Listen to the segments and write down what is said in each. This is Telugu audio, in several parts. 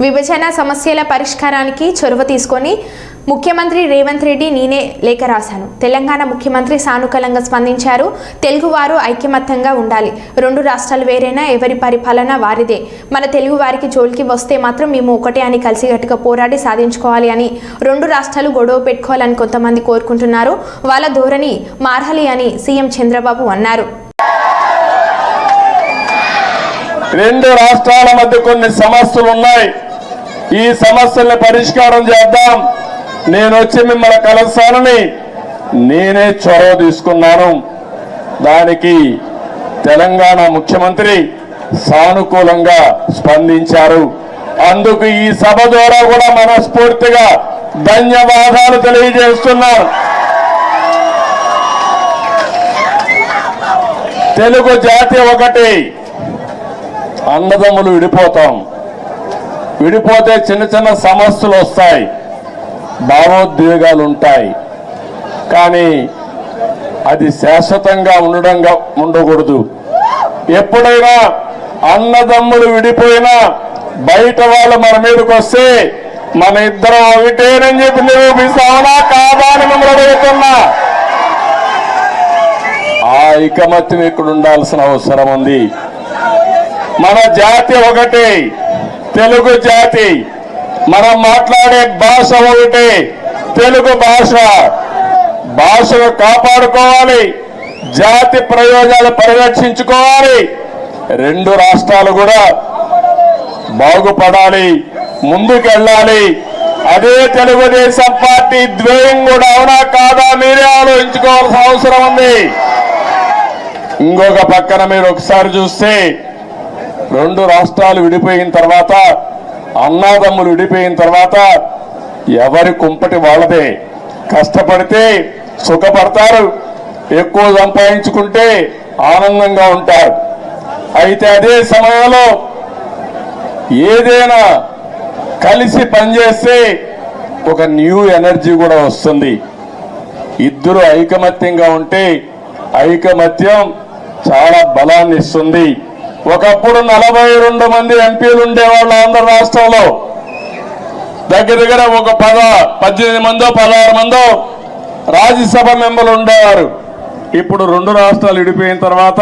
విభజన సమస్యల పరిష్కారానికి చొరవ తీసుకొని ముఖ్యమంత్రి రేవంత్ రెడ్డి నేనే లేఖ రాశాను. తెలంగాణ ముఖ్యమంత్రి సానుకూలంగా స్పందించారు. తెలుగువారు ఐకమత్యంగా ఉండాలి. రెండు రాష్ట్రాలు వేరైనా ఎవరి పరిపాలన వారిదే. మన తెలుగు వారికి జోలికి వస్తే మాత్రం మేము ఒకటే అని కలిసికట్టుగా పోరాడి సాధించుకోవాలి అని రెండు రాష్ట్రాలు గొడవ పెట్టుకోవాలని కొంతమంది కోరుకుంటున్నారు. వాళ్ళ ధోరణి మారాలి అని సీఎం చంద్రబాబు అన్నారు. రెండు రాష్ట్రాల మధ్య కొన్ని సమస్యలు ఉన్నాయి. ఈ సమస్యల్ని పరిష్కారం చేద్దాం. నేను వచ్చి మిమ్మల్ని కలుస్తానని నేనే చొరవ తీసుకున్నాను. దానికి తెలంగాణ ముఖ్యమంత్రి సానుకూలంగా స్పందించారు. అందుకు ఈ సభ ద్వారా కూడా మనస్ఫూర్తిగా ధన్యవాదాలు తెలియజేస్తున్నాను. తెలుగు జాతి ఒకటి. అన్నదమ్ములు విడిపోతాం. విడిపోతే చిన్న చిన్న సమస్యలు వస్తాయి, భావోద్వేగాలు ఉంటాయి. కానీ అది శాశ్వతంగా ఉండకూడదు. ఎప్పుడైనా అన్నదమ్ములు విడిపోయినా బయట వాళ్ళు మన మీదకి వస్తే మన ఇద్దరం ఒకటేనని చెప్పి నిరూపిస్తామా కాదా అని మిమ్మల్ని అడుగుతున్నా. ఆ ఐకమత్యం ఇక్కడ ఉండాల్సిన అవసరం ఉంది. మన జాతి ఒకటి, తెలుగు జాతి. మనం మాట్లాడే భాష ఒకటి, తెలుగు భాష. భాషను కాపాడుకోవాలి, జాతి ప్రయోజనాలు పరిరక్షించుకోవాలి. రెండు రాష్ట్రాలు కూడా బాగుపడాలి, ముందుకెళ్ళాలి. అదే తెలుగుదేశం పార్టీ ధ్యేయం కూడా. అవునా కాదా మీరే ఆలోచించుకోవాల్సిన అవసరం ఉంది. ఇంకొక పక్కన మీరు ఒకసారి చూస్తే రెండు రాష్ట్రాలు విడిపోయిన తర్వాత, అన్నాదమ్ములు విడిపోయిన తర్వాత ఎవరి కుంపటి వాళ్ళదే. కష్టపడితే సుఖపడతారు, ఎక్కువ సంపాదించుకుంటే ఆనందంగా ఉంటారు. అయితే అదే సమయంలో ఏదైనా కలిసి పనిచేస్తే ఒక న్యూ ఎనర్జీ కూడా వస్తుంది. ఇద్దరు ఐకమత్యంగా ఉంటే ఐకమత్యం చాలా బలాన్ని ఇస్తుంది. ఒకప్పుడు 42 మంది ఎంపీలు ఉండేవాళ్ళు ఆంధ్ర రాష్ట్రంలో. దగ్గర ఒక 18 మందో 16 మందో రాజ్యసభ మెంబర్లు ఉండేవారు. ఇప్పుడు రెండు రాష్ట్రాలు విడిపోయిన తర్వాత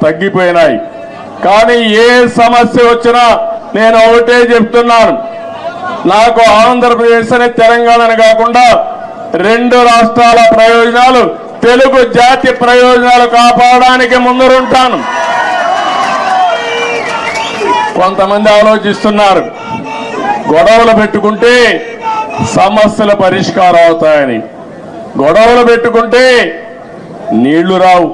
తగ్గిపోయినాయి. కానీ ఏ సమస్య వచ్చినా నేను ఒకటే చెప్తున్నాను, నాకు ఆంధ్రప్రదేశ్ అని తెలంగాణ కాకుండా రెండు రాష్ట్రాల ప్రయోజనాలు, తెలుగు జాతి ప్రయోజనాలు కాపాడడానికి ముందరుంటాను. కొంతమంది ఆలోచిస్తున్నారు గొడవలు పెట్టుకుంటే సమస్యల పరిష్కారం అవుతాయని. గొడవలు పెట్టుకుంటే నీళ్లు రావు.